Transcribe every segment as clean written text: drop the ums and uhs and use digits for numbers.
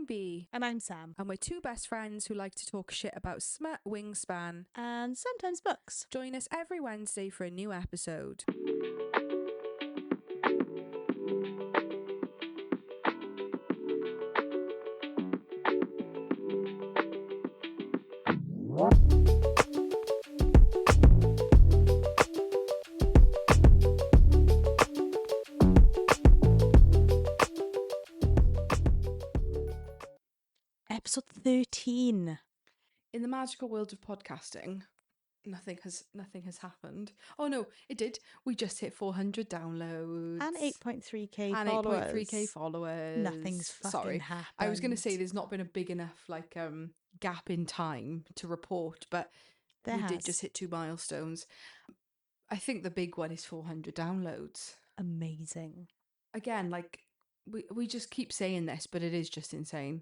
I'm Bea. And I'm Sam. And we're two best friends who like to talk shit about smut, wingspan, And sometimes books. Join us every Wednesday for a new episode. Episode 13. In the magical world of podcasting, nothing has happened. Oh no, it did. We just hit 400 downloads. And 8.3k and followers. 8.3k followers. Nothing's fucking happened. I was going to say there's not been a big enough gap in time to report, but we did just hit 2 milestones. I think the big one is 400 downloads. Amazing. Again, we just keep saying this, but it is just insane.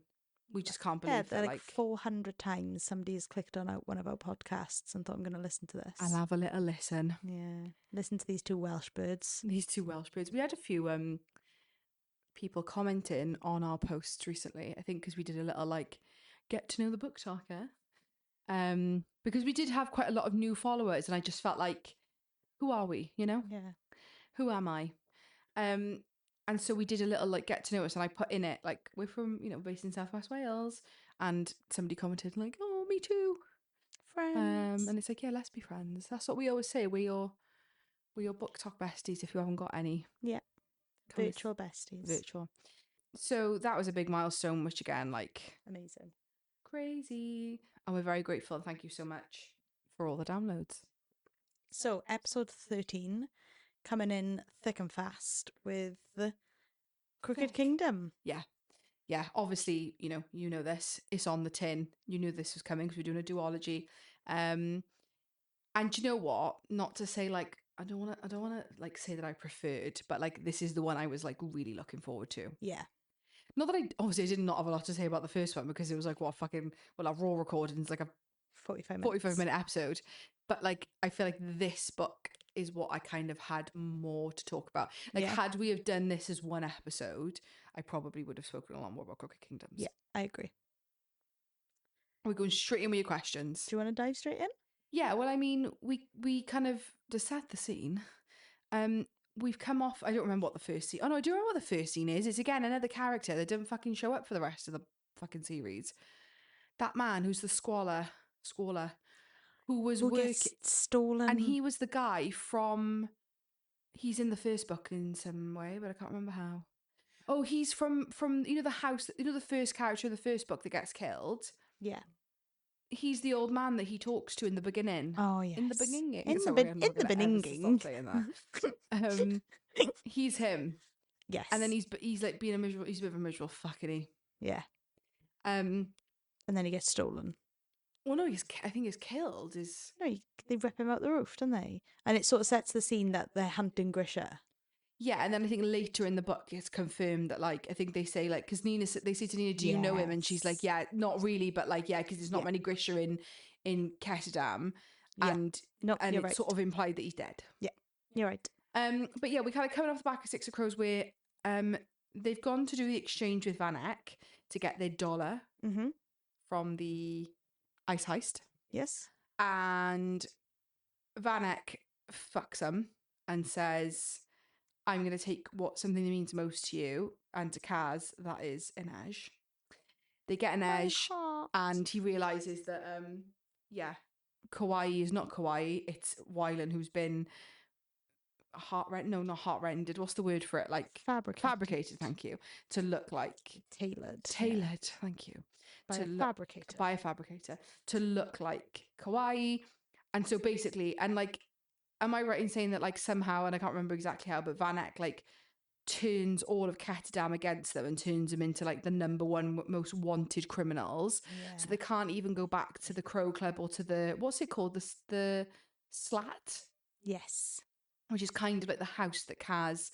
We just can't believe that. Like 400 times somebody's clicked on one of our podcasts and thought, I'm going to listen to this. I'll have a little listen. Yeah. Listen to these two Welsh birds. We had a few people commenting on our posts recently, I think because we did a little get to know the book talker. Because we did have quite a lot of new followers and I just felt like, who are we, you know? Yeah. Who am I? And so we did a little get to know us, and I put in it we're from based in Southwest Wales, and somebody commented oh, me too, Friends. and it's yeah, let's be friends. That's what we always say. We're your book talk besties if you haven't got any. Yeah. Virtual besties. Virtual. So that was a big milestone, which again amazing, crazy, and we're very grateful. Thank you so much for all the downloads. So episode 13. Coming in thick and fast with the Crooked Kingdom. Yeah. Obviously, you know this. It's on the tin. You knew this was coming because we're doing a duology. And you know what? Not to say I don't want to say that I preferred, but this is the one I was really looking forward to. Yeah. Not that I did not have a lot to say about the first one because it was our raw recordings a 45 minute episode. But I feel like this book is what I kind of had more to talk about. Had we have done this as one episode, I probably would have spoken a lot more about Crooked Kingdoms. Yeah, I agree. We're going straight in with your questions. Do you want to dive straight in? Yeah, well, I mean, we kind of, to set the scene, we've come off, I don't remember what the first scene, oh no, I do remember what the first scene is. It's again another character that didn't fucking show up for the rest of the fucking series. That man who's the squalor, who was working, stolen. and he was the guy from, he's in the first book in some way, but I can't remember how. Oh, he's from the house, the first character of the first book that gets killed. Yeah. He's the old man that he talks to in the beginning. Oh, yes. In the beginning. In the beginning. He's him. Yes. And then he's being a miserable, he's a bit of a miserable fuck, isn't he? Yeah. And then he gets stolen. Well, no, I think he's killed. No, they rip him out the roof, don't they? And it sort of sets the scene that they're hunting Grisha. Yeah, and then I think later in the book it's confirmed that I think they say because they say to Nina, do you know him? And she's yeah, not really, but yeah, because there's not many Grisha in Ketterdam, and you're it's right. sort of implied that he's dead. Yeah, you're right. But yeah, we kind of coming off the back of Six of Crows where they've gone to do the exchange with Van Eck to get their dollar from the ice heist. Yes. And Van Eck fucks him and says, I'm going to take something that means most to you, and to Kaz, that is an edge. They get an edge, and he realises that, Kauai is not Kauai, it's Wylan, who's been heart-rendered, what's the word for it? Fabricated, thank you, to look like... Tailored, thank you. By a fabricator. To look like Kauai. And so basically, and am I right in saying that somehow, and I can't remember exactly how, but Van Eck turns all of Ketterdam against them and turns them into the number one most wanted criminals. Yeah. So they can't even go back to the Crow Club or to the, what's it called? The Slat? Yes. Which is kind of the house that Kaz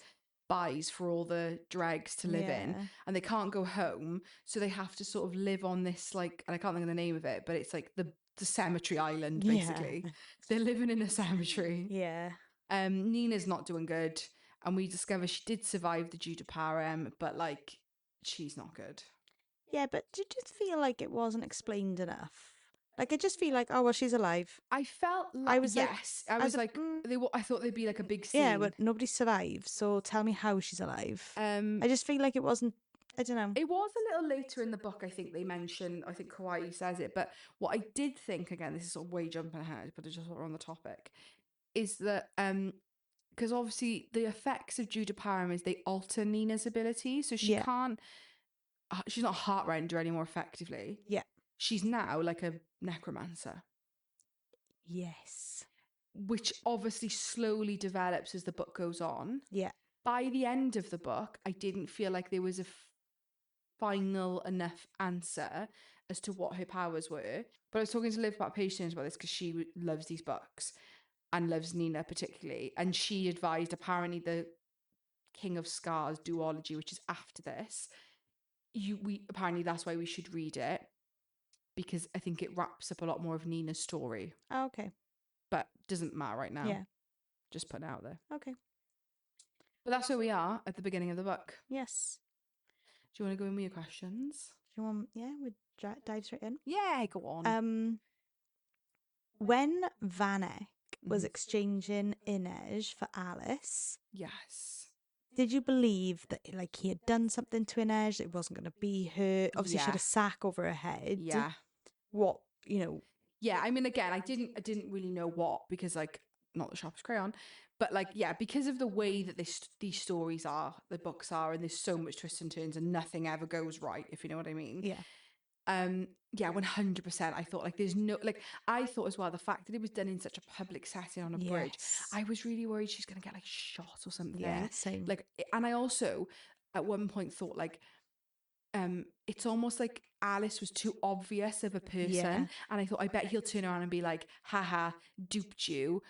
buys for all the dregs to live in, and they can't go home, so they have to sort of live on this and I can't think of the name of it, but it's the cemetery island basically. They're living in a cemetery. Nina's not doing good, and we discover she did survive the jurda parem, but she's not good. Yeah, but do you just feel like it wasn't explained enough? Like, I just feel like, oh, well, she's alive. I felt I like, was like, yes, I was like, I thought there'd be like a big scene. yeah, but nobody survives, so tell me how she's alive. Um, I just feel like it wasn't, I don't know. It was a little later in the book, I think they mention, I think Kawaii says it, but what I did think, again, this is sort of way jumping ahead, but it's just what we're on the topic, is that, because obviously the effects of Judah Parham is they alter Nina's ability, so she Yeah. can't, she's not heart render anymore effectively. Yeah. She's now like a necromancer, Yes. which obviously slowly develops as the book goes on. Yeah. By the end of the book, I didn't feel like there was a final enough answer as to what her powers were. But I was talking to Liv about patience about this because she loves these books and loves Nina particularly. And she advised apparently the King of Scars duology, which is after this. We apparently that's why we should read it, because I think it wraps up a lot more of Nina's story. Oh, okay. But doesn't matter right now. Yeah. Just putting it out there. Okay. But that's where we are at the beginning of the book. Yes. Do you want to go in with your questions? Do you want? Yeah, we dive straight in. Yeah, go on. When Vanek was exchanging Inej for Alice, Yes. did you believe that like he had done something to Inej, that it wasn't going to be her? Obviously, she had a sack over her head. Yeah. What, you know? Yeah, I mean, again, I didn't really know what, because like, not the sharpest crayon, but like, yeah, because of the way that these stories are, the books are, and there's so much twists and turns and nothing ever goes right, if you know what I mean. Yeah. Yeah, 100%. I thought like there's no, like, I thought as well, the fact that it was done in such a public setting on a bridge, I was really worried she's going to get like shot or something. Yeah, same. Like, and I also at one point thought like, it's almost like Alice was too obvious of a person. Yeah. And I thought, I bet he'll turn around and be like, haha, duped you.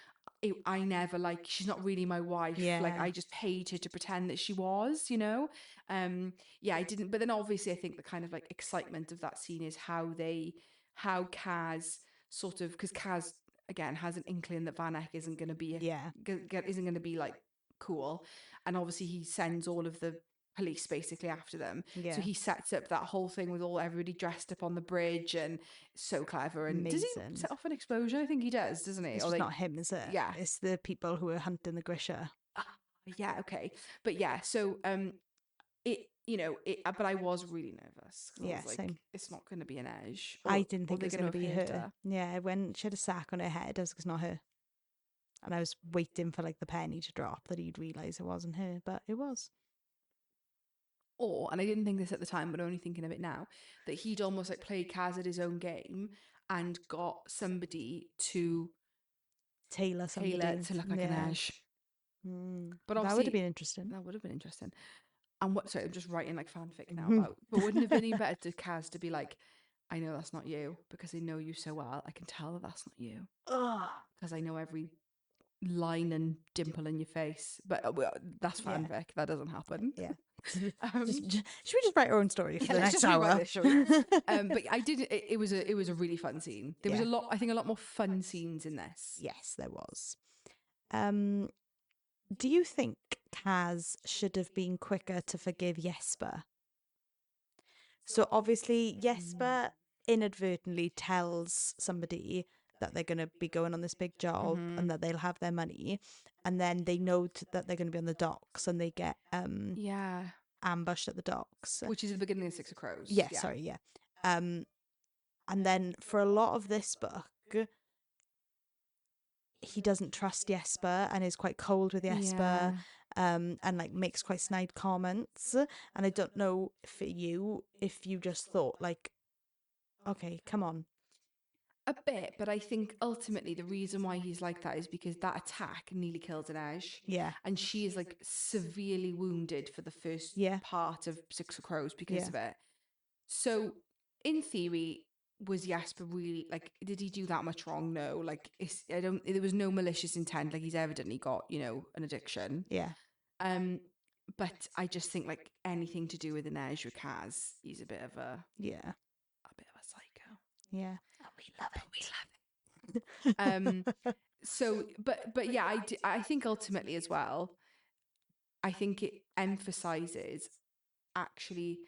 I never, like, she's not really my wife. Yeah. Like, I just paid her to pretend that she was, you know? Yeah, I didn't. But then obviously I think the kind of like excitement of that scene is how Kaz sort of, because Kaz, again, has an inkling that Vanek isn't going to be, isn't going to be like cool. And obviously he sends all of the police basically after them. Yeah. So he sets up that whole thing with everybody dressed up on the bridge, and so clever. And Amazing. Does he set off an explosion? I think he does, doesn't he? It's just not him, is it? Yeah. It's the people who are hunting the Grisha. Yeah, okay. But yeah, so but I was really nervous. Yeah, I was like, same. It's not going to be an edge. I didn't think it was going to be her. Yeah, when she had a sack on her head, I was like, it's not her. And I was waiting for like the penny to drop that he'd realise it wasn't her, but it was. And I didn't think this at the time, but only thinking of it now, that he'd almost like played Kaz at his own game and got somebody to tailor to look like an Ash. But that would have been interesting. That would have been interesting. And sorry, I'm just writing like fanfic now about, but wouldn't it have been any better to Kaz to be like, I know that's not you, because I know you so well. I can tell that that's not you. Because I know every line and dimple in your face. But that's fanfic. Yeah. That doesn't happen. Yeah. Should we just write our own story for the next hour? This, but I did. It was a really fun scene. There was a lot. I think a lot more fun scenes in this. Yes, there was. Do you think Kaz should have been quicker to forgive Jesper? So obviously Jesper inadvertently tells somebody that they're going to be going on this big job and that they'll have their money, and then they know that they're going to be on the docks, and they get ambushed at the docks, which is the beginning of Six of Crows. Yeah. And then for a lot of this book, he doesn't trust Jesper and is quite cold with Jesper, and like makes quite snide comments. And I don't know for you if you just thought like, okay, come on. A bit, but I think ultimately the reason why he's like that is because that attack nearly killed Inej. Yeah. And she is like severely wounded for the first part of Six of Crows because of it. So in theory, was Jesper really like, did he do that much wrong? No. Like, there was no malicious intent. Like, he's evidently got, an addiction. Yeah. But I just think like anything to do with Inej or Kaz, he's a bit of a psycho. Yeah. We love it. So, but yeah, I think ultimately as well, I think it emphasizes actually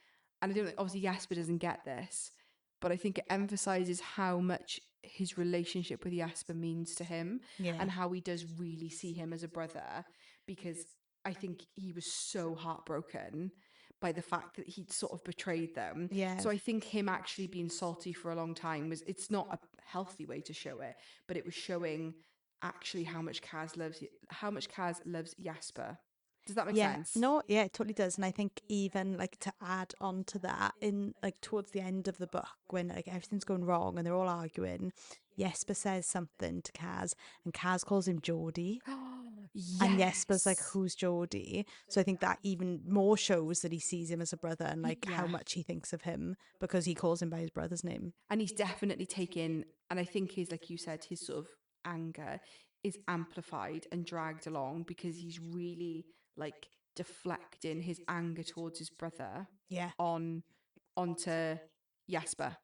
and I don't think, obviously Jesper doesn't get this, but I think it emphasizes how much his relationship with Jesper means to him, Yeah. and how he does really see him as a brother, because I think he was so heartbroken by the fact that he'd sort of betrayed them. Yeah. So I think him actually being salty for a long time was, it's not a healthy way to show it, but it was showing actually how much Kaz loves Jesper. Does that make sense? No, yeah, it totally does. And I think even like to add on to that, in like towards the end of the book, when like everything's going wrong and they're all arguing, Jesper says something to Kaz, and Kaz calls him Geordie. Yes. And Jesper's like, who's Geordie? So I think that even more shows that he sees him as a brother, and like how much he thinks of him, because he calls him by his brother's name. And he's definitely taken, and I think his, like you said, his sort of anger is amplified and dragged along because he's really like deflecting his anger towards his brother Yeah. onto Jesper.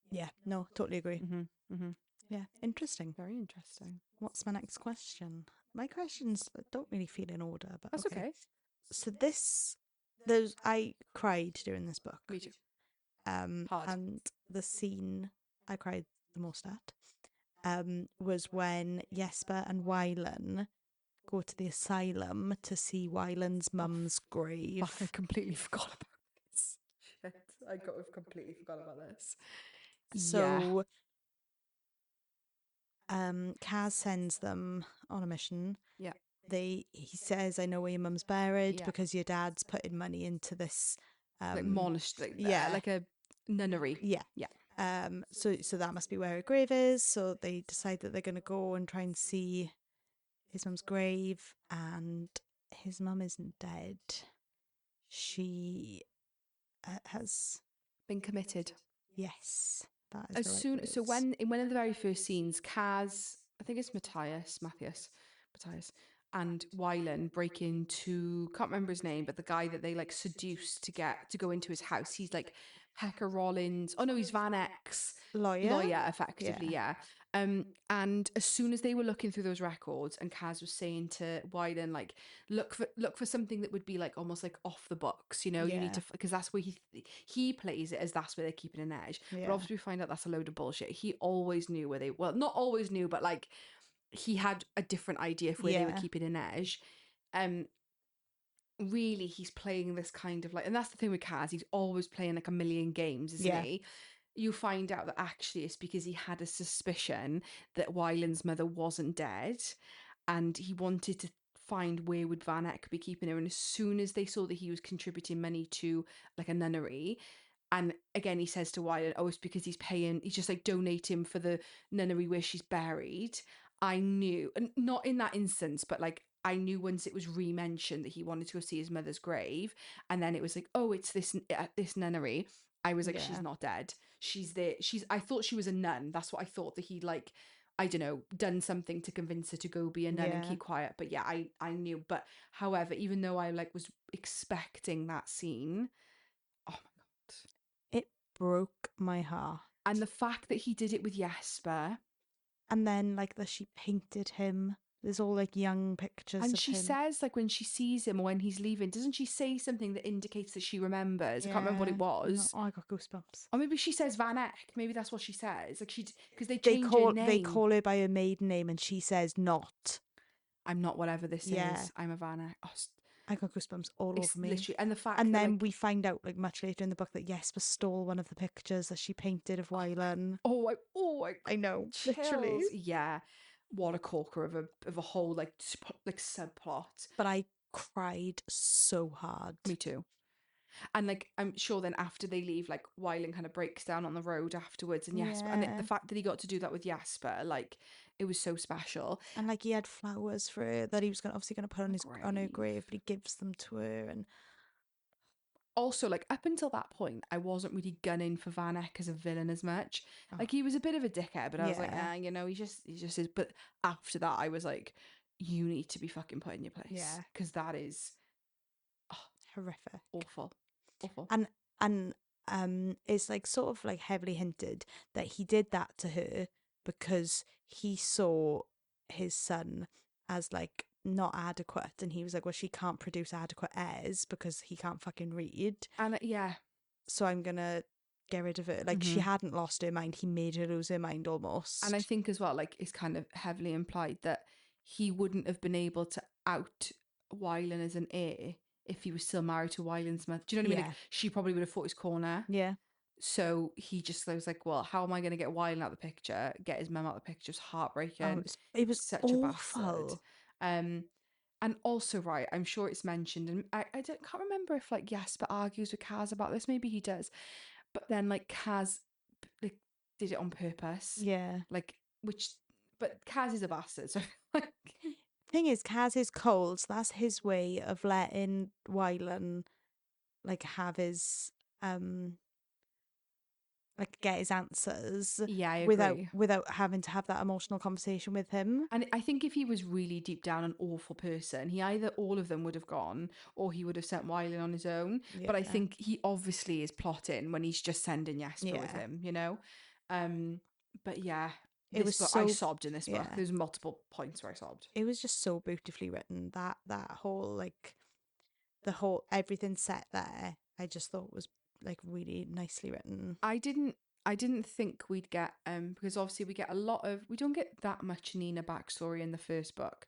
Yeah, no, totally agree. Mm-hmm. Yeah, interesting. Very interesting. What's my next question? My questions don't really feel in order, but That's okay. So I cried during this book. Me too. Hard. And the scene I cried the most at was when Jesper and Wylan go to the asylum to see Wylan's mum's grave. Fuck, I completely forgot about this. Shit, I completely forgot about this. So, Kaz sends them on a mission. Yeah. He says, "I know where your mum's buried because your dad's putting money into this like monastery, like a nunnery." Yeah. So that must be where her grave is. So they decide that they're going to go and try and see his mum's grave, and his mum isn't dead. She has been committed. Yes, that is So when in one of the very first scenes, Kaz, I think it's Matthias, and Wylan break into, can't remember his name, but the guy that they like seduce to go into his house. He's like Hecker Rollins. Oh no, he's Van Eck's lawyer, effectively, yeah. And as soon as they were looking through those records, and Kaz was saying to Wylan, like, look for something that would be like almost like off the books, you know, you need to, because that's where he plays it as that's where they're keeping an edge. But obviously we find out that's a load of bullshit. He always knew where not always knew, but like he had a different idea of where they were keeping an edge. Really, he's playing this kind of like, and that's the thing with Kaz, he's always playing like a million games, isn't he? You find out that actually it's because he had a suspicion that Wylan's mother wasn't dead, and he wanted to find where would Van Eck be keeping her. And as soon as they saw that he was contributing money to like a nunnery, and again he says to Wylan, oh, it's because he's just like donating for the nunnery where she's buried. I knew, and not in that instance, but like I knew once it was re-mentioned that he wanted to go see his mother's grave, and then it was like, oh, it's this nunnery. I was like, she's not dead. She's there. I thought she was a nun. That's what I thought, that he'd like, I don't know, done something to convince her to go be a nun and keep quiet. But yeah, I knew. But however, even though I like was expecting that scene, oh my God. It broke my heart. And the fact that he did it with Jesper. And then like that she painted him. There's all like young pictures of him. And she says, like, when she sees him or when he's leaving, doesn't she say something that indicates that she remembers? I can't remember what it was. No, I got goosebumps. Or maybe she says Van Eck. Maybe that's what she says. Like because they change her name. They call her by her maiden name, and she says not. I'm not whatever this is. I'm a Van Eck. Oh, I got goosebumps all over me. Literally, and the fact. And then we find out like much later in the book that Jesper stole one of the pictures that she painted of Wylan. I know. Chills. Literally. Yeah. What a corker of a whole like subplot. But I cried so hard. Me too. And like I'm sure then after they leave, like Wylan kind of breaks down on the road afterwards, and Jesper, and the fact that he got to do that with Jesper, like it was so special. And like he had flowers for her that he was obviously going to put on her grave, but he gives them to her. And also, like, up until that point, I wasn't really gunning for Van Eck as a villain as much. Like, he was a bit of a dickhead, but I was like, you know, he just is. But after that, I was like, you need to be fucking put in your place. Yeah. Because that is horrific. Awful. And it's like sort of like heavily hinted that he did that to her because he saw his son as like not adequate, and he was like, well, she can't produce adequate heirs because he can't fucking read, And yeah. so I'm gonna get rid of her. Like, she hadn't lost her mind, he made her lose her mind almost. And I think as well, like, it's kind of heavily implied that he wouldn't have been able to out Wylan as an heir if he was still married to Wylan's mother. Do you know what I mean? Yeah. Like, she probably would have fought his corner. Yeah. So he just was like, well, how am I going to get Wylan out of the picture? Get his mum out of the picture. It's heartbreaking. It was such awful. a bastard. And also, right, I'm sure it's mentioned, and I can't remember if like Jesper argues with Kaz about this. Maybe he does, but then like Kaz like did it on purpose. Yeah. Like, but Kaz is a bastard. So like, thing is, Kaz is cold, so that's his way of letting Wylan like have his like get his answers, yeah, I without agree. having to have that emotional conversation with him. And I think if he was really deep down an awful person, he either all of them would have gone or he would have sent Wylan on his own. Yeah. But I think he obviously is plotting when he's just sending Jesper with Yeah. him, you know? But yeah, It this was book, I so- sobbed in this book. yeah. There's multiple points where I sobbed. It was just so beautifully written. That whole like the whole everything set there, I just thought was like really nicely written. I didn't think we'd get because obviously we don't get that much Nina backstory in the first book.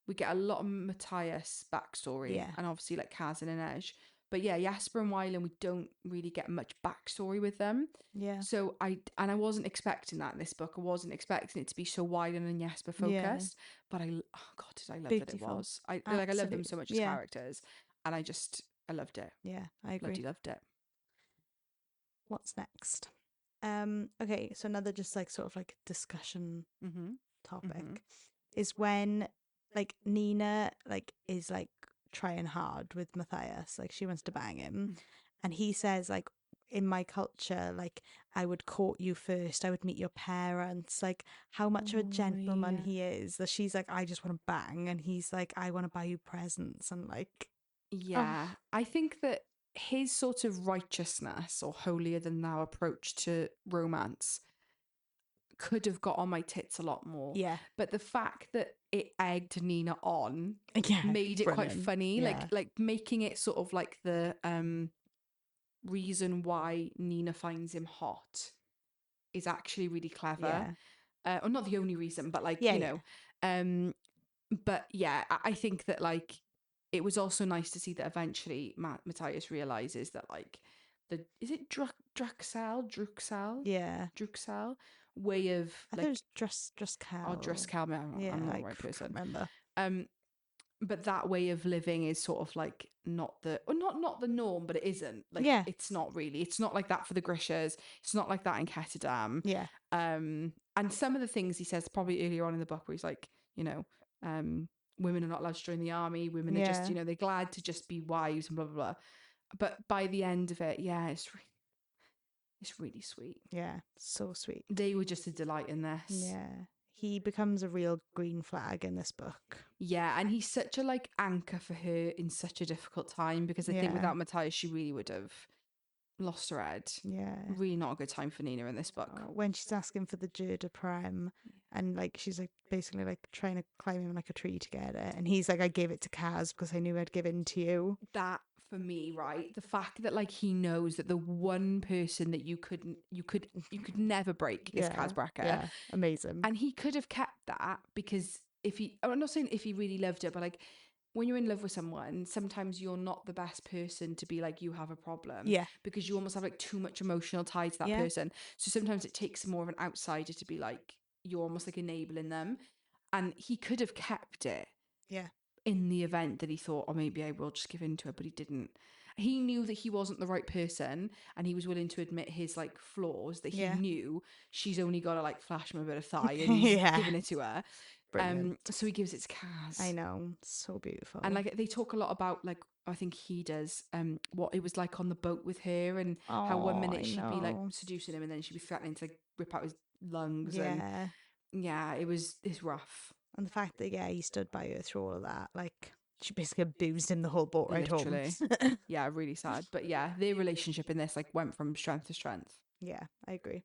We get a lot of Matthias backstory, Yeah. and obviously like Kaz and Inej. But yeah, Jesper and Wylan, we don't really get much backstory with them. Yeah. So I wasn't expecting that in this book. I wasn't expecting it to be so Wylan and Jesper focused. But oh god, did I love that it Beautiful. was? I love them so much as Yeah. characters, and I loved it. Yeah, I agree. Loved it. What's next? Okay, so another just like sort of like discussion topic is when like Nina like is like trying hard with Matthias, like she wants to bang him, and he says like, in my culture, like I would court you first, I would meet your parents, like how much of a gentleman he is, that she's like, I just want to bang, and he's like, I want to buy you presents, and like yeah, I think that his sort of righteousness or holier than thou approach to romance could have got on my tits a lot more. Yeah. But the fact that it egged Nina on made it quite brilliant. funny. Yeah. Like making it sort of like the reason why Nina finds him hot is actually really clever. Or not the only reason, but like, you know. But yeah, I think that like it was also nice to see that eventually Matthias realizes that like is it Druxel way of I like, thought it was Druskal. or Druskal, I'm not the right person. Remember. But that way of living is sort of like not the norm, but it isn't. Like, it's not really. It's not like that for the Grishas. It's not like that in Ketterdam. Yeah. And some of the things he says probably earlier on in the book where he's like, you know, women are not allowed to join the army. Women are just, you know, they're glad to just be wives and blah, blah, blah. But by the end of it, yeah, it's really sweet. Yeah, so sweet. They were just a delight in this. Yeah. He becomes a real green flag in this book. Yeah, and he's such a like anchor for her in such a difficult time, because I think without Matthias she really would have lost her head. Yeah. Really not a good time for Nina in this book. When she's asking for the jurda parem, and like she's like basically like trying to climb him like a tree to get it, and he's like, I gave it to Kaz because I knew I'd give in to you. That for me, right? The fact that like he knows that the one person that you could never break is Kaz Brekker. Yeah, amazing. And he could have kept that, because I'm not saying if he really loved it, but like when you're in love with someone, sometimes you're not the best person to be like, you have a problem. Yeah. Because you almost have like too much emotional tie to that person. So sometimes it takes more of an outsider to be like, you're almost like enabling them. And he could have kept it. Yeah. In the event that he thought, oh, maybe I will just give in to it, but he didn't. He knew that he wasn't the right person, and he was willing to admit his like flaws, that he knew she's only got to like flash him a bit of thigh and he's giving it to her. So he gives it to Kaz. I know, so beautiful. And like they talk a lot about, like, I think he does, what it was like on the boat with her, and how one minute she'd be like seducing him and then she'd be threatening to like rip out his lungs. And it's rough. And the fact that he stood by her through all of that, like she basically abused him the whole boat ride home. Yeah, really sad. But yeah, their relationship in this like went from strength to strength. Yeah, I agree.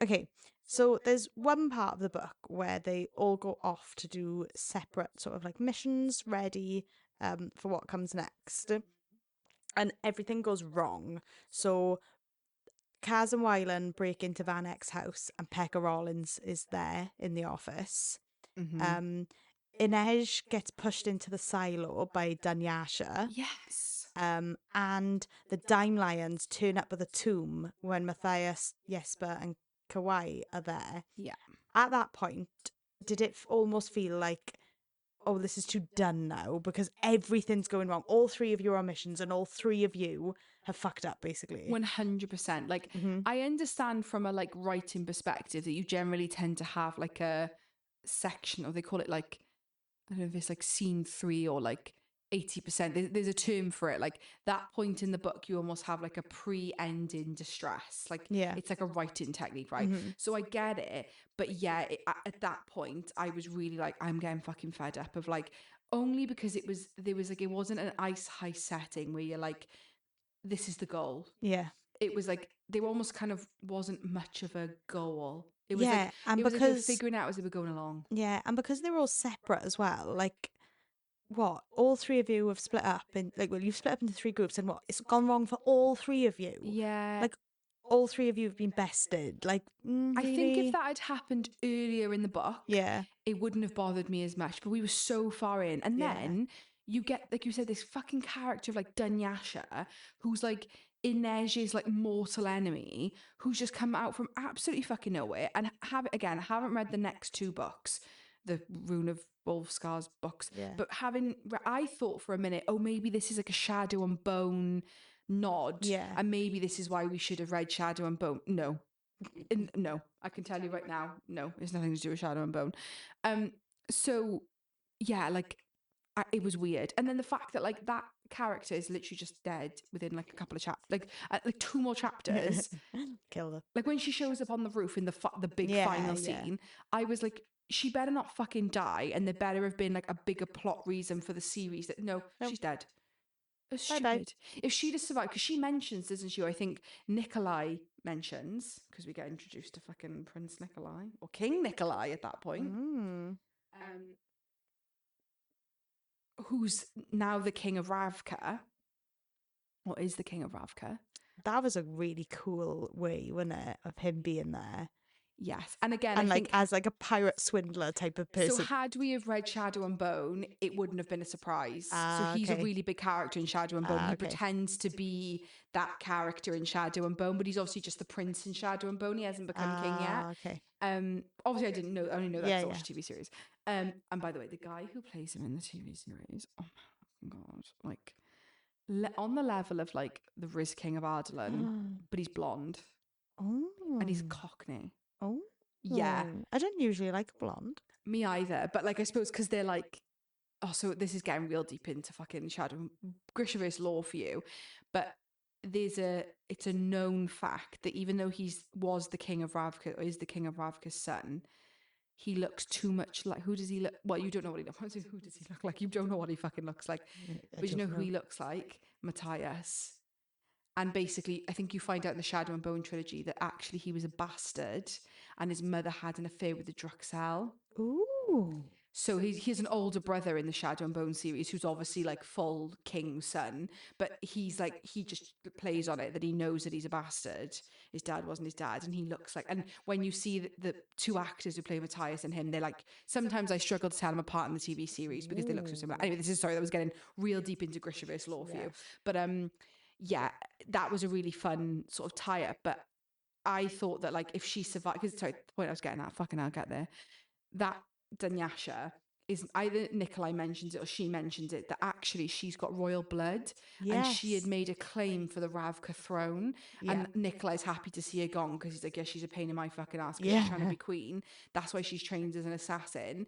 Okay, so there's one part of the book where they all go off to do separate sort of like missions, ready for what comes next, and everything goes wrong. So Kaz and Wylan break into Van Eck's house, and Pekka Rollins is there in the office. Mm-hmm. Inej gets pushed into the silo by Dunyasha. Yes. And the Dime Lions turn up at the tomb when Matthias, Jesper, and Kauai are there. Yeah. At that point, did it almost feel like, oh, this is too done now because everything's going wrong? All three of you are on missions, and all three of you have fucked up, basically. 100%. Like, Mm-hmm. I understand from a like writing perspective that you generally tend to have like a section, or they call it like, I don't know if it's like scene 3 or like 80%. There's a term for it. Like that point in the book, you almost have like a pre-ending distress. Like Yeah. it's like a writing technique, right? Mm-hmm. So I get it, but yeah, at that point, I was really like, I'm getting fucking fed up of like, only because there was like, it wasn't an ice heist setting where you're like, this is the goal. Yeah. It was like there almost kind of wasn't much of a goal. It was Yeah, like and it was like they were because figuring out as they were going along. and because they're all separate as well, like what? All three of you have split up in like well, you've split up into three groups, and what? It's gone wrong for all three of you. Yeah. Like all three of you have been bested. Like I think if really? that had happened earlier in the book, Yeah. it wouldn't have bothered me as much. But we were so far in. And Yeah. then you get, like you said, this fucking character of like Dunyasha, who's like Inej's like mortal enemy, who's just come out from absolutely fucking nowhere. And haven't read the next two books, the Rune of Wolf Scars books. Yeah. But I thought for a minute, oh, maybe this is like a Shadow and Bone nod. Yeah. And maybe this is why we should have read Shadow and Bone. No, no, I can tell you right now, no, it's nothing to do with Shadow and Bone. So yeah, like it was weird, and then the fact that like that character is literally just dead within like a couple of chapters, like two more chapters. Kill her. Like when she shows up on the roof in the big Yeah, final yeah. scene, I was like, she better not fucking die, and there better have been like a bigger plot reason for the series. That no, Nope. she's dead. It's Bye-bye. stupid. If she'd have survived, because she mentions, doesn't she? Or I think Nikolai mentions, because we get introduced to fucking Prince Nikolai or King Nikolai at that point, who's now the king of Ravka, or is the king of Ravka. That was a really cool way, wasn't it, of him being there? Yes, and again, And I like think as like a pirate swindler type of person. so. Had we have read Shadow and Bone, it wouldn't have been a surprise. So he's okay. a really big character in Shadow and Bone. He okay. pretends to be that character in Shadow and Bone, but he's obviously just the prince in Shadow and Bone. He hasn't become king yet. Okay. Obviously I didn't know. I only know that Yeah, because I watched the TV series. And by the way, the guy who plays him in the TV series, oh my god, like on the level of like the Riz King of Ardalan, but he's blonde Oh. and he's Cockney. Oh. Yeah, I don't usually like blonde. me either. But like I suppose because they're like, oh, so this is getting real deep into fucking Shadow Grisha versus Law for you, but it's a known fact that even though was the king of Ravka or is the king of Ravka's son, he looks too much like, who does he look? Well, you don't know what he looks like. Who does he look like? You don't know what he fucking looks like. But you know who he looks like? Matthias. And basically, I think you find out in the Shadow and Bone trilogy that actually he was a bastard and his mother had an affair with the Druxel. Ooh. So he's an older brother in the Shadow and Bone series who's obviously like full king's son, but he's like, he just plays on it that he knows that he's a bastard. His dad wasn't his dad, and he looks like, and when you see the two actors who play Matthias and him, they're like, sometimes I struggle to tell them apart in the TV series because they look so similar. Anyway, that was getting real deep into Grisha versus Law for you. But yeah, that was a really fun sort of tie-up, but I thought that like if she survived, because sorry, the point I was getting at, fucking I'll get there, that Dunyasha is either Nikolai mentions it or she mentions it, that actually she's got royal blood and she had made a claim for the Ravka throne, and Nikolai's happy to see her gone because he's like, yeah, she's a pain in my fucking ass because she's trying to be queen. That's why she's trained as an assassin.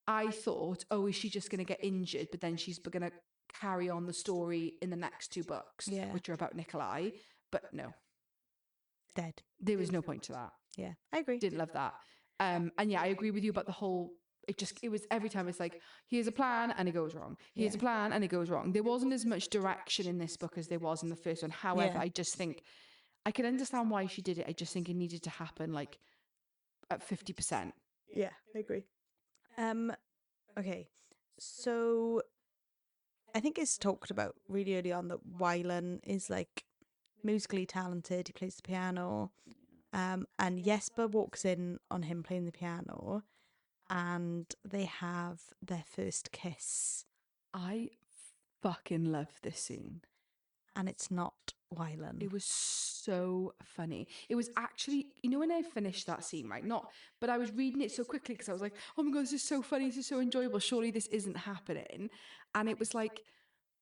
I thought, oh, is she just going to get injured, but then she's going to carry on the story in the next two books, which are about Nikolai. But no, Dead. there was no point to that. Yeah, I agree. Didn't love that. And yeah, I agree with you about the whole, it was every time it's like, here's a plan and it goes wrong. Here's a plan and it goes wrong. There wasn't as much direction in this book as there was in the first one. However, I just think I can understand why she did it. I just think it needed to happen like at 50%. Yeah, I agree. Okay, so I think it's talked about really early on that Wylan is like musically talented. He plays the piano. And Jesper walks in on him playing the piano, and they have their first kiss, I fucking love this scene. and it's not Wylan. It was so funny. It was actually, you know, when I finished that scene, right? Not, but I was reading it so quickly because I was like, oh my God, this is so funny. This is so enjoyable. Surely this isn't happening. And it was like,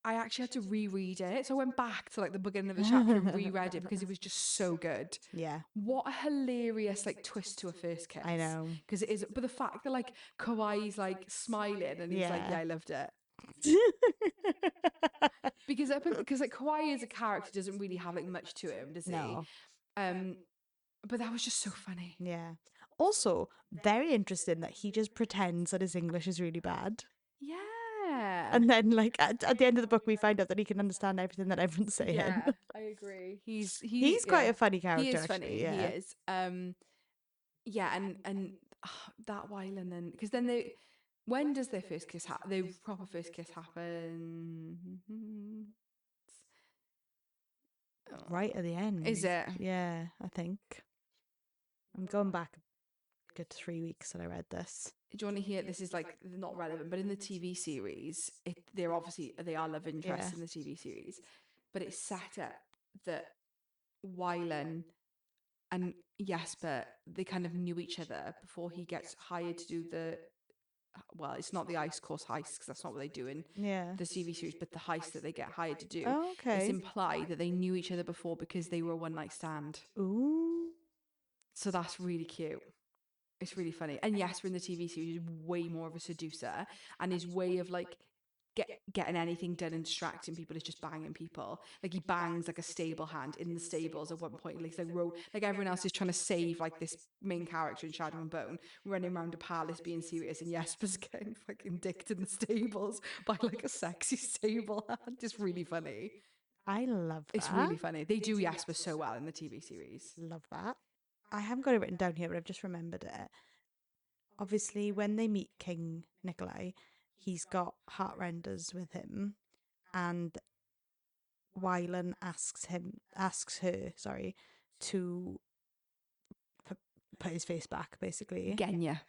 I actually had to reread it. So I went back to like the beginning of the chapter and reread it because it was just so good. Yeah, What a hilarious like twist to a first kiss. I know. Because it is, but the fact that like Kawaii's like smiling and he's like, Yeah. yeah, I loved it. Because like Kawaii as a character doesn't really have like much to him, does he? No. But that was just so funny. Yeah. Also, very interesting that he just pretends that his English is really bad. Yeah. And then, like, at the end of the book, we find out that he can understand everything that everyone's saying. Yeah, I agree. He's quite a funny character, He is actually. funny. Yeah. He is. Yeah, and that while and then because then they, when does their first kiss happen? Their proper first kiss happen. Right at the end. Is it? Yeah, I think. I'm going back a good 3 weeks that I read this. Do you want to hear? This is like not relevant, but in the TV series, they are love interests Yeah. in the TV series, but it's set up that Wylan and Jesper, they kind of knew each other before he gets hired to do the, well, it's not the ice course heist because that's not what they do in Yeah. the TV series, but the heist that they get hired to do. Oh, okay. It's implied that they knew each other before because they were a one night stand. Ooh. So that's really cute. It's really funny. And Jesper in the TV series is way more of a seducer, and his way of like getting anything done and distracting people is just banging people. Like he bangs like a stable hand in the stables at one point. Like everyone else is trying to save like this main character in Shadow and Bone, running around a palace being serious, and Jesper's getting fucking dicked in the stables by like a sexy stable hand. It's really funny. I love that. It's really funny. They do Jesper so well in the TV series. Love that. I haven't got it written down here, but I've just remembered it. Obviously, when they meet King Nikolai, he's got heartrenders with him, and Wylan asks her, to put his face back, basically. Genya.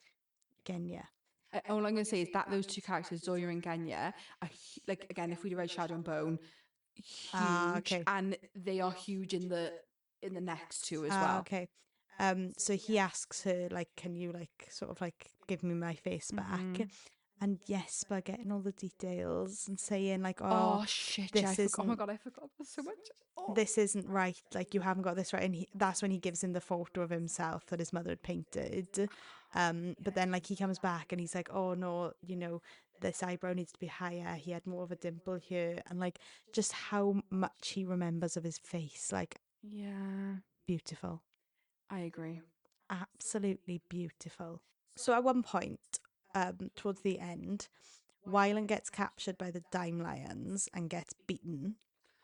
All I'm going to say is that those two characters, Zoya and Genya, are like, again, if we'd read Shadow and Bone, huge, okay. and they are huge in the next two as well. Okay. So he asks her, like, can you like sort of like give me my face back? And Jesper getting all the details and saying like, oh shit, this yeah, oh my God, I forgot so much. This isn't right, like you haven't got this right. And that's when he gives him the photo of himself that his mother had painted. But then like he comes back and he's like, oh no, you know, this eyebrow needs to be higher. He had more of a dimple here. And like just how much he remembers of his face, like, yeah, beautiful. I agree. Absolutely beautiful. So at one point, towards the end, Wylan gets captured by the Dime Lions and gets beaten.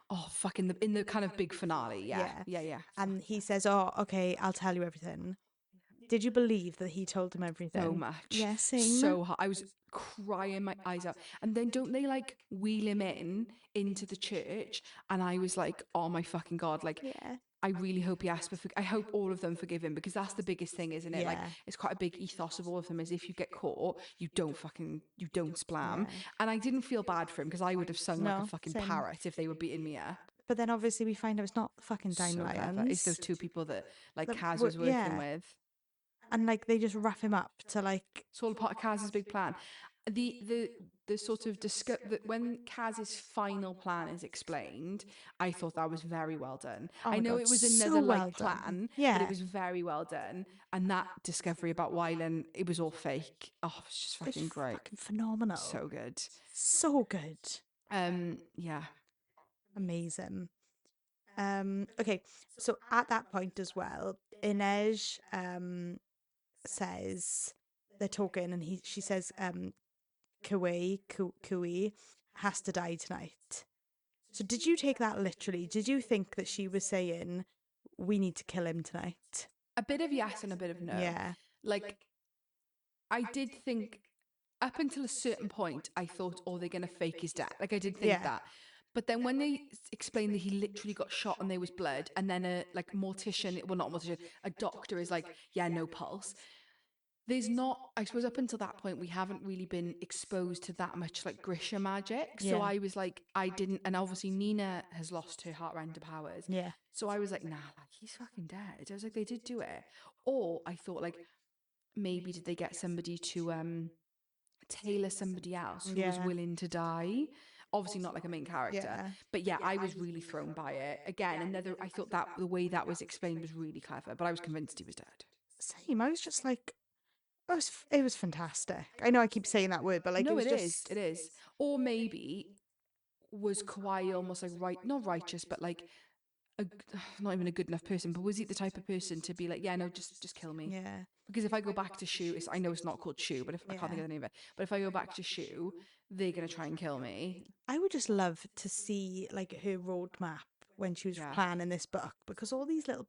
Oh, fuck, in the kind of big finale, yeah. And he says, oh, okay, I'll tell you everything. Did you believe that he told him everything? So much. Yeah, same. So hot. I was crying my eyes out. And then don't they like wheel him into the church? And I was like, oh my fucking God, like, Yeah. I really hope I hope all of them forgive him, because that's the biggest thing, isn't it? Like, Yeah. it's quite a big ethos of all of them is if you get caught, you don't splam. Yeah. And I didn't feel bad for him because I would have sung like No, a fucking same. parrot if they were beating me up. But then obviously we find out it's not the fucking Dime So Lions. clever. It's those two people that like That Kaz were- was working yeah. with. And like they just wrap him up to like, It's all part of Kaz's big plan. The sort of when Kaz's final plan is explained, I thought that was very well done. Oh my I know God, it was so another well like done. plan, but Yeah. it was very well done. And that discovery about Wylan, it was all fake. Oh, it's just fucking it's great. fucking phenomenal. So good. So good. Yeah. Amazing. Okay, so at that point as well, Inej says they're talking, and she says Kui has to die tonight. So did you take that literally? Did you think that she was saying we need to kill him tonight. A bit of yes and a bit of no. Yeah. Like, I did think, up until a certain point, I thought, oh, they're going to fake his death. Like, I did think that. But then when they explained that he literally got shot and there was blood, and then a mortician, well, not a mortician, a doctor is like, yeah, no pulse. There's not, I suppose up until that point, we haven't really been exposed to that much like Grisha magic. So Yeah. I was like, I didn't, and obviously Nina has lost her heart render powers. Yeah. So I was like, nah, like he's fucking dead. I was like, they did do it. Or I thought like, maybe did they get somebody to tailor somebody else who was willing to die? Obviously not like a main character. Yeah. But yeah, I was really thrown by it. Again, another, I thought that the way that was explained was really clever, but I was convinced he was dead. Same. I was just like, it was fantastic. I know I keep saying that word, but like, No, it was it is. Or maybe was Kawhi almost like not righteous, but like not even a good enough person, but was he the type of person to be like, yeah, no, just kill me? Yeah. Because if I go back to Shu, I know it's not called Shu, but if I can't think of the name of it, but if I go back to Shu, they're gonna try and kill me. I would just love to see like her roadmap when she was planning this book, because all these little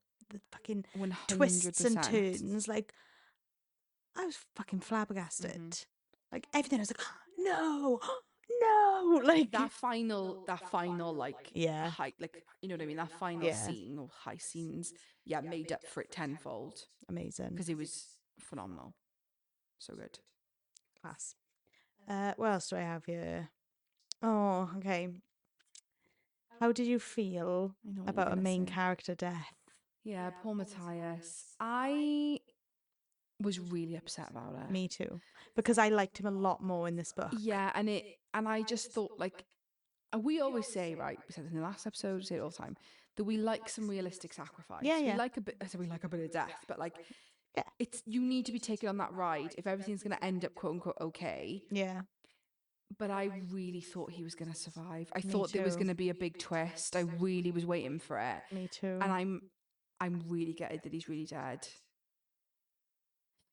fucking 100%. twists and turns, like I was fucking flabbergasted. Like everything, I was like, no, no, like that final like Yeah. height, like you know what I mean, that final scene or high scenes, made up for it tenfold amazing. because it was phenomenal, so good. Class. What else do I have here? Oh, okay. How did you feel I know what about you're a gonna main say. character death? Yeah, Paul Matthias. I was really upset about it. Me too, because I liked him a lot more in this book. Yeah, and I just thought like we always say, right, we said this in the last episode, we say it all the time, that we like some realistic sacrifice. Yeah, yeah. We like a bit. I said we like a bit of death, but like, Yeah. it's you need to be taken on that ride if everything's going to end up quote unquote okay. Yeah. But I really thought he was going to survive. I Me thought there was too. going to be a big twist. I really was waiting for it. Me too. And I'm really gutted that he's really dead.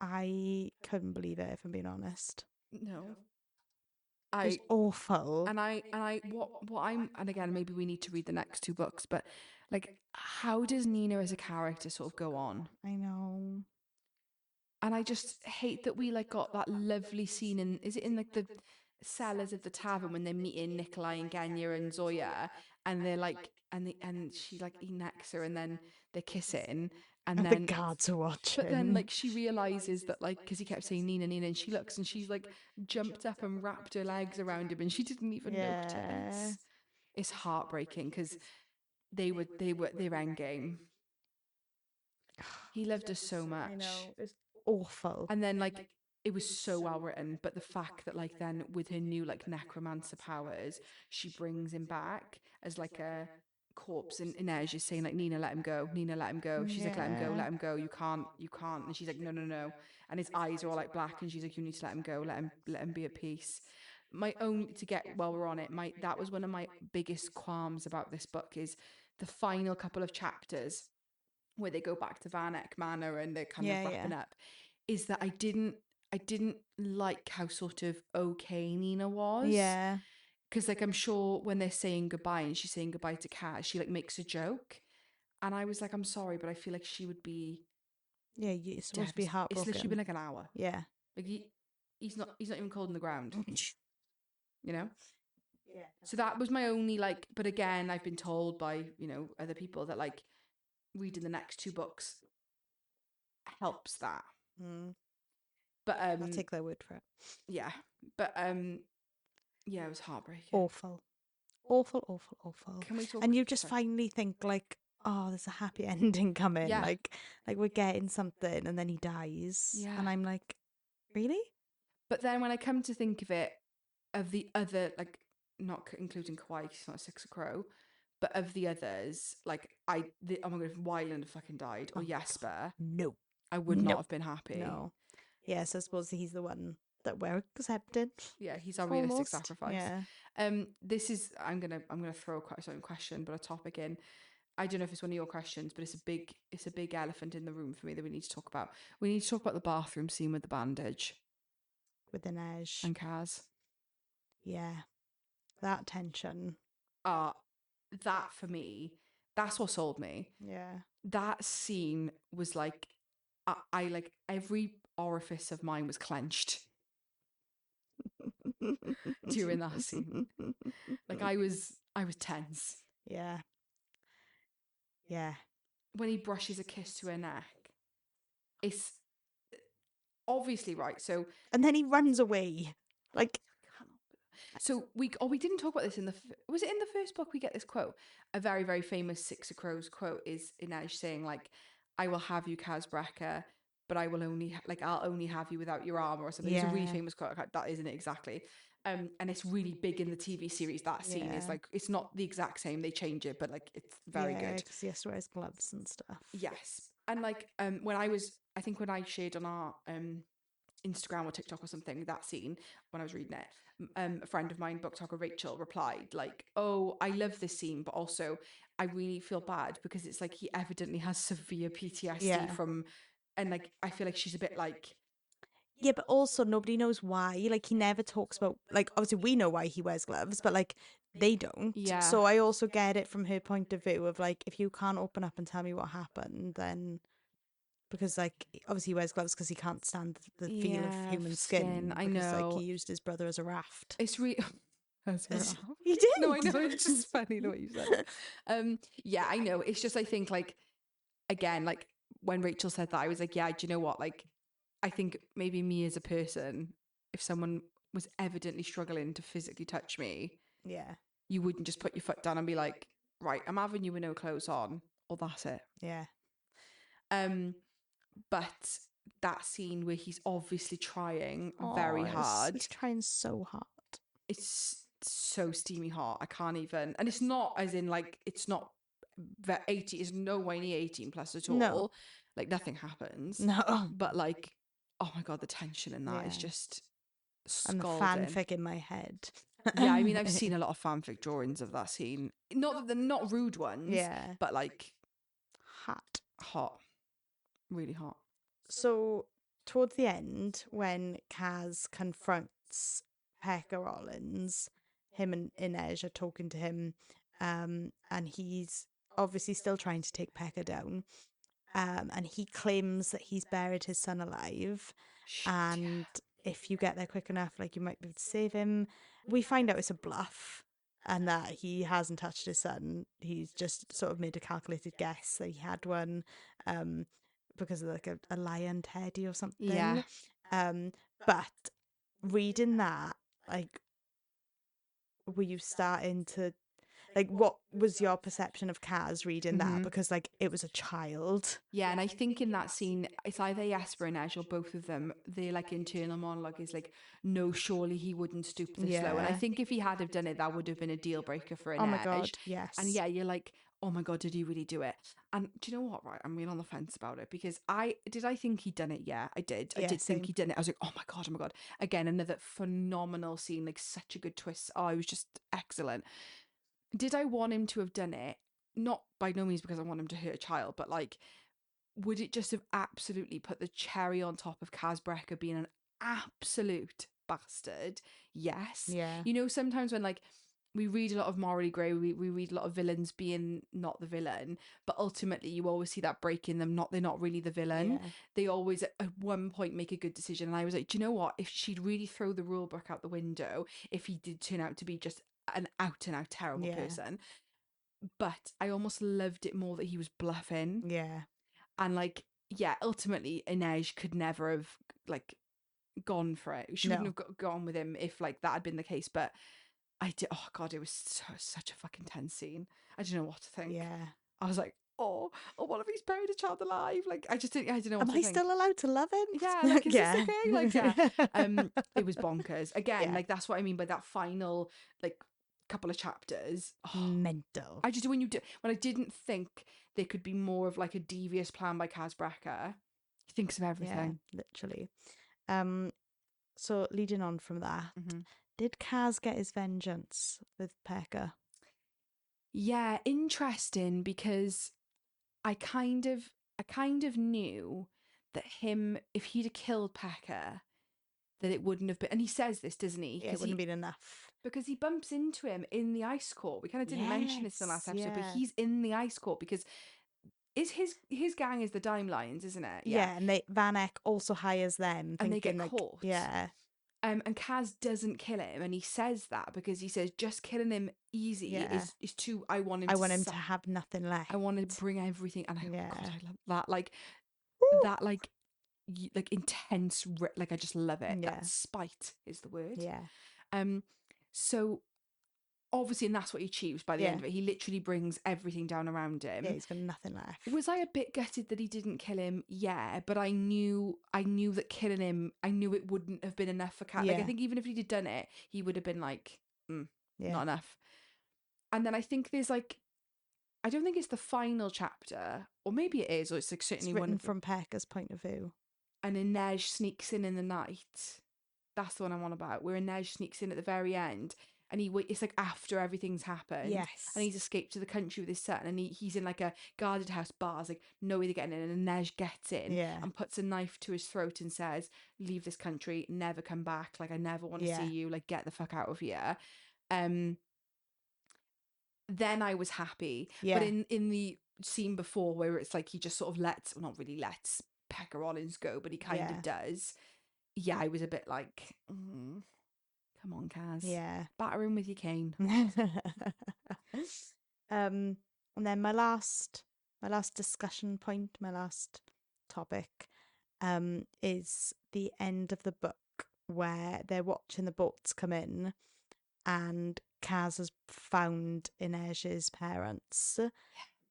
I couldn't believe it, if I'm being honest. No. It was awful. And what I'm, and again, maybe we need to read the next two books, but like, how does Nina as a character sort of go on? I know. And I just hate that we like got that lovely scene in, is it in like the cellars of the tavern when they're meeting Nikolai and Genya and Zoya, and they're like, and she like he necks her and then they're kissing, and then the guards are watching. but then like she realizes that like, because he kept saying Nina, Nina, and she looks and she's like jumped up and wrapped her legs around him and she didn't even notice. It's heartbreaking because they were their end game. He loved her so much. I know. It's awful. And then like it was so well written, but the fact that like then with her new like necromancer powers, she brings him back as like a corpse, and Inez is saying like, Nina, let him go, Nina, let him go. She's like, let him go, you can't, and she's like, no, and his eyes are all like black, and she's like, you need to let him go, let him be at peace. My own, to get, while we're on it, that was one of my biggest qualms about this book is the final couple of chapters where they go back to Van Eyck Manor and they're kind of wrapping up, is that I didn't like how sort of okay Nina was. Yeah. Because like I'm sure when they're saying goodbye and she's saying goodbye to Kaz, she like makes a joke, and I was like, I'm sorry, but I feel like she would be. Yeah, you're supposed to be heartbroken. It's literally been like an hour. Yeah. Like he's not even cold on the ground. You know. Yeah. So that was my only like, but again, I've been told by other people that like reading the next two books helps that. But I'll take their word for it. Yeah, but yeah, it was heartbreaking. Awful. Can we talk? And you just finally think like, oh, there's a happy ending coming. Yeah. Like we're getting something, and then he dies. Yeah. And I'm like, really? But then when I come to think of it, of the other, like not including Kawhi, he's not Six of Crow, but of the others, like oh my god, if Wyland had fucking died or Jesper, no, I would not have been happy. No. Yes, I suppose he's the one that we're accepted. Yeah, he's our realistic sacrifice. Yeah. This is I'm gonna throw a certain question, but a topic in. I don't know if it's one of your questions, but it's a big elephant in the room for me that we need to talk about. We need to talk about the bathroom scene with the bandage. With the Neige. And Kaz. Yeah. That tension. That for me, that's what sold me. Yeah. that scene was like, I like every orifice of mine was clenched during that scene. Like I was tense. Yeah. Yeah. When he brushes a kiss to her neck, it's obviously right. So And then he runs away. Like, so we didn't talk about this in the was it in the first book we get this quote? A very, very famous Six of Crows quote is Inej saying like, "I will have you, Kaz Brekker, but I will only I'll only have you without your armor," or something. It's a really yeah. famous quote. That isn't it exactly. And it's really big in the TV series. That scene is Yeah. like, it's not the exact same. They change it, but like it's very Yeah, good. because he has to wear his gloves and stuff. Yes. And like when I shared on our Instagram or TikTok or something that scene when I was reading it, a friend of mine, booktalker Rachel, replied like, "Oh, I love this scene, but also I really feel bad because it's like he evidently has severe PTSD Yeah. from, and like I feel like she's a bit like." Yeah, but also nobody knows why. Like, he never talks about, like, obviously we know why he wears gloves, but like they don't. Yeah. So I also get it from her point of view of like, if you can't open up and tell me what happened, then because like obviously he wears gloves because he can't stand the feel of Yeah, human skin. skin I because like know. he used his brother as a raft. It's really. That's right. He did. No, I know. It's just funny the way you said it. Yeah, I know. It's just I think like, again, like when Rachel said that, I was like, yeah, do you know what? Like, I think maybe me as a person, if someone was evidently struggling to physically touch me, Yeah. you wouldn't just put your foot down and be like, right, I'm having you with no clothes on, or that's it. Yeah. But that scene where he's obviously trying very hard, He's trying so hard. it's so steamy hot. I can't even, and it's not as in like, it's not 80, it's no way near 18 plus at all. No. Like nothing happens. No. But like, oh my god, the tension in that is Yeah. just And the scalding. fanfic in my head. Yeah, I mean, I've seen a lot of fanfic drawings of that scene. Not that they're not rude ones, Yeah. but like Hot. really hot. So towards the end, when Kaz confronts Pekka Rollins, him and Inej are talking to him, and he's obviously still trying to take Pekka down. And he claims that he's buried his son alive, and if you get there quick enough, like you might be able to save him. We find out it's a bluff, and that he hasn't touched his son. He's just sort of made a calculated guess that he had one, because of like a lion teddy or something. Yeah. But reading that, like, were you starting to like, what was your perception of Kaz reading that? Because like it was a child. Yeah, and I think in that scene, it's either Jesper and Ash or both of them. Their like internal monologue is like, "No, surely he wouldn't stoop this low." And I Yeah. think if he had have done it, that would have been a deal breaker for an Oh my god, yes. And yeah, you're like, "Oh my god, did he really do it?" And do you know what? Right, I'm really on the fence about it because I think he'd done it. Yeah, I did. I Yeah, did same. think he'd done it. I was like, "Oh my god, oh my god!" Again, another phenomenal scene, like such a good twist. Oh, it was just excellent. Did I want him to have done it? Not by no means because I want him to hurt a child, but like, would it just have absolutely put the cherry on top of Kaz Brekker being an absolute bastard? Yes. Yeah. You know, sometimes when like we read a lot of morally grey, we read a lot of villains being not the villain, but ultimately you always see that break in them. They're not really the villain. Yeah. They always at one point make a good decision. And I was like, do you know what? If she'd really throw the rule book out the window, if he did turn out to be just an out and out terrible Yeah. person. But I almost loved it more that he was bluffing. Yeah. And like, yeah, ultimately Inej could never have like gone for it. She wouldn't have gone with him if like that had been the case. But I did. Oh god, it was such a fucking tense scene. I didn't know what to think. Yeah. I was like, oh, what if he's buried a child alive? Like, I didn't know what Am to I think. still allowed to love him? Yeah, like, is this okay? Like, yeah. It was bonkers. Again, Yeah. like that's what I mean by that final like couple of chapters. Oh, Mental. I just when I didn't think there could be more of like a devious plan by Kaz Brekker. He thinks of everything. Yeah, literally. So leading on from that, Mm-hmm. did Kaz get his vengeance with Pekka? Yeah, interesting because I kind of knew that if he'd have killed Pekka, that it wouldn't have been. And he says this, doesn't he? Yeah, it wouldn't have been enough. Because he bumps into him in the ice court. We kind of didn't mention this in the last episode, but yeah. he's in the ice court because Is his gang is the Dime Lions, isn't it? Yeah, and Vanek also hires them, And they get thinking like, caught. yeah, and Kaz doesn't kill him, and he says that because he says just killing him easy Yeah. is too. I want him. I want him to have nothing left. I want to bring everything, and Yeah. God, I love that. Like Woo! that, like intense. Like I just love it. Yeah. That spite is the word. Yeah. So obviously, and that's what he achieves by the Yeah. end of it. He literally brings everything down around him. Yeah, he's got nothing left. Was I a bit gutted that he didn't kill him? Yeah, but I knew that killing him, I knew it wouldn't have been enough for Kat. Like, I Yeah. think even if he'd have done it, he would have been like, Yeah. not enough. And then I think there's like, I don't think it's the final chapter, or maybe it is, or it's like certainly It's written one from Pekka's point of view. And Inej sneaks in the night. That's the one I'm on about. Where Inej sneaks in at the very end, and it's like after everything's happened. Yes. And he's escaped to the country with his son, and he's in like a guarded house bar. It's like no way to get in, and Inej gets in and puts a knife to his throat and says, "Leave this country, never come back. Like I never want to see you. Like get the fuck out of here." Then I was happy. Yeah. But in the scene before where it's like he just sort of not really lets Pekka Rollins go, but he kind of does. Yeah, I was a bit like, come on, Kaz. Yeah. Batter him with your cane. And then my last discussion point, my last topic, is the end of the book where they're watching the boats come in and Kaz has found Inej's parents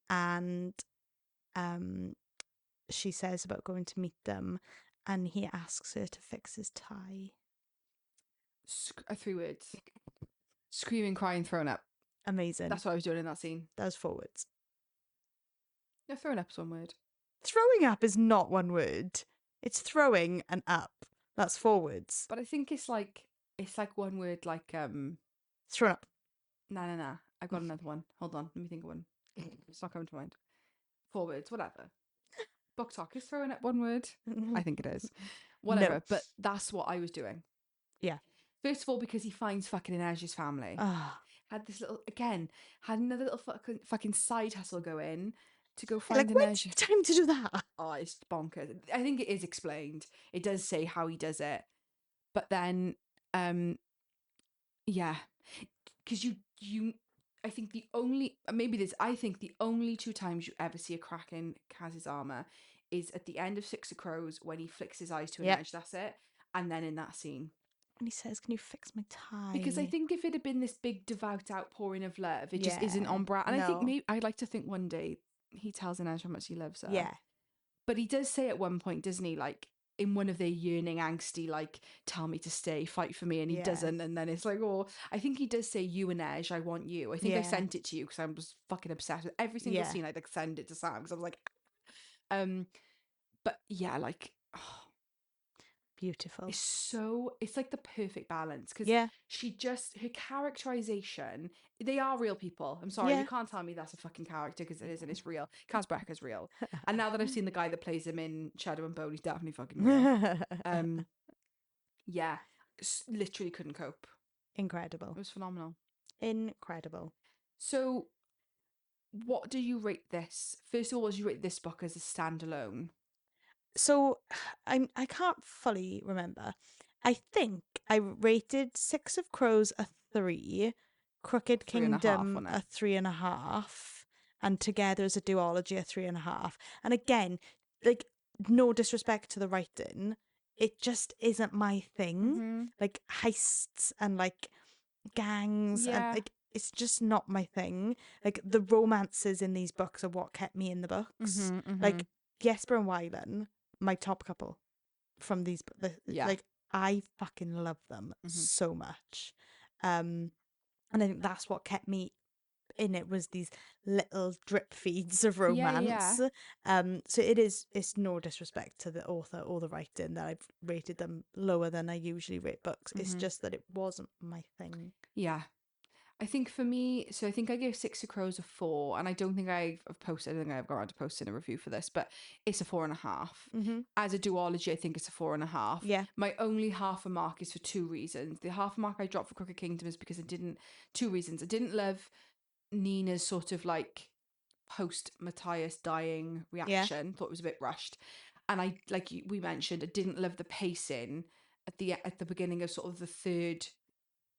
and she says about going to meet them and he asks her to fix his tie. 3 words. Screaming, crying, thrown up. Amazing. That's what I was doing in that scene. That was 4 words. No, thrown up is 1 word. Throwing up is not 1 word. It's throwing and up. That's 4 words. But I think it's like 1 word, like Thrown up. Nah. I've got another one. Hold on, let me think of one. It's not coming to mind. 4 words, whatever. Book talk is throwing up 1 word. I think it is. Whatever. No. But that's what I was doing. Yeah. First of all, because he finds fucking Inej's family. Had another little fucking side hustle going to go find when's Inej. the time to do that? Oh, it's bonkers. I think it is explained. It does say how he does it. But then, yeah. Because I think the only 2 times you ever see a crack in Kaz's armour is at the end of Six of Crows when he flicks his eyes to Inej, that's it. And then in that scene. And he says, "Can you fix my tie?" Because I think if it had been this big devout outpouring of love, it just isn't on brand. And I think I'd like to think one day he tells Inej how much he loves her. Yeah. But he does say at one point, doesn't he, like in one of their yearning, angsty, like, tell me to stay, fight for me, and he doesn't. And then it's like, oh, I think he does say, you Inej, I want you. I think I sent it to you because I was fucking obsessed with every single scene. I'd like send it to Sam because I was like, but yeah, like, oh, beautiful. It's like the perfect balance because her characterization, they are real people. I'm sorry, you can't tell me that's a fucking character because it isn't. It's real. Kaz Brekker's real. And now that I've seen the guy that plays him in Shadow and Bone, he's definitely fucking real. Yeah, literally couldn't cope. Incredible. It was phenomenal. Incredible. So what do you rate this? First of all, do you rate this book as a standalone? So I can't fully remember. I think I rated Six of Crows a 3, Crooked Kingdom a 3.5, and Together as a Duology a 3.5. And again, like, no disrespect to the writing, it just isn't my thing. Like heists and like gangs and like it's just not my thing. Like the romances in these books are what kept me in the books. Like Jesper and Wylan, my top couple from these. Like I fucking love them so much, and I think that's what kept me in it, was these little drip feeds of romance. So it's no disrespect to the author or the writing that I've rated them lower than I usually rate books. It's just that it wasn't my thing. I think for me, so I think I gave Six of Crows a 4, and I don't think I've posted, I don't think I've got around to posting a review for this, but it's a 4.5. As a duology, I think it's a 4.5. Yeah. My only half a mark is for 2 reasons. The half a mark I dropped for Crooked Kingdom is because 2 reasons. I didn't love Nina's sort of like post Matthias dying reaction. Thought it was a bit rushed, and I we mentioned, I didn't love the pacing at the beginning of sort of the third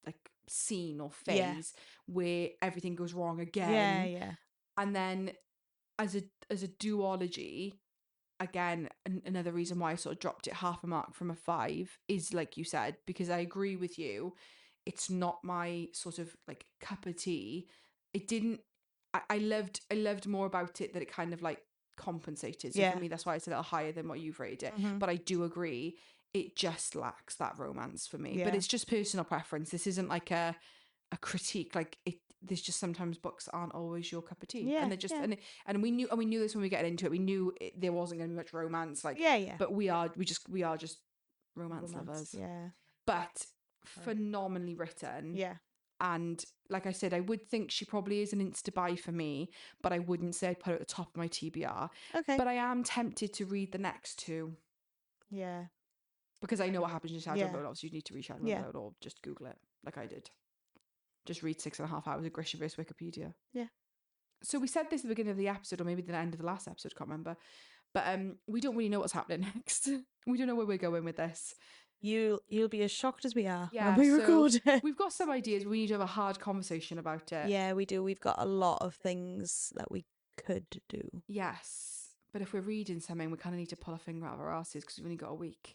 like scene or phase where everything goes wrong again. Yeah. And then as a duology, again, another reason why I sort of dropped it half a mark from a 5 is, like you said, because I agree with you. It's not my sort of like cup of tea. It didn't. I loved more about it that it kind of like compensated. So for me, that's why it's a little higher than what you've rated it. But I do agree, it just lacks that romance for me. But it's just personal preference. This isn't like a critique. Like it. There's just sometimes books aren't always your cup of tea, and they're just and we knew this when we get into it. We knew there wasn't going to be much romance. Like but we are just romance lovers. Yeah. But phenomenally written. Yeah. And like I said, I would think she probably is an insta buy for me, but I wouldn't say I'd put it at the top of my TBR. Okay. But I am tempted to read the next two. Yeah. Because I know what happens in Shadow Yeah. Mode. Obviously, you need to read Shadow Mode or just Google it, like I did. Just read 6.5 hours of Grisha versus Wikipedia. Yeah. So we said this at the beginning of the episode, or maybe the end of the last episode, can't remember. But we don't really know what's happening next. We don't know where we're going with this. You'll be as shocked as we are Yeah, when we record it. We've got some ideas. We need to have a hard conversation about it. Yeah, we do. We've got a lot of things that we could do. Yes. But if we're reading something, we kind of need to pull a finger out of our asses because we've only got a week.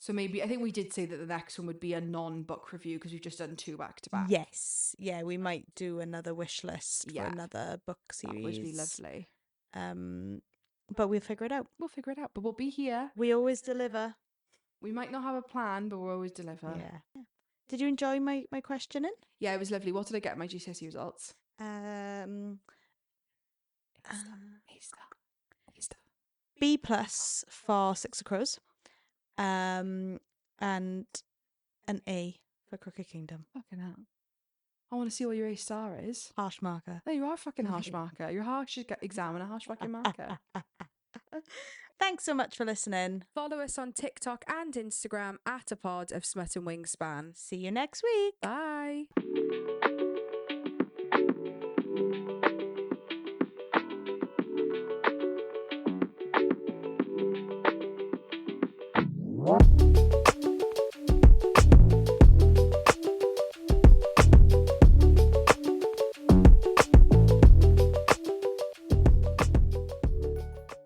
So maybe, I think we did say that the next one would be a non-book review because we've just done 2 back-to-back. Yes. Yeah, we might do another wish list for another book series. That would be lovely. But we'll figure it out. But we'll be here. We always deliver. We might not have a plan, but we'll always deliver. Yeah. Did you enjoy my questioning? Yeah, it was lovely. What did I get in my GCSE results? B+ for Six of Crows. And an A for Crooked Kingdom. Fucking hell. I want to see what your A star is. Harsh marker. No, you are a fucking harsh marker. You're a harsh exam and a harsh fucking marker. Thanks so much for listening. Follow us on TikTok and Instagram at A Pod of Smut and Wingspan. See you next week. Bye.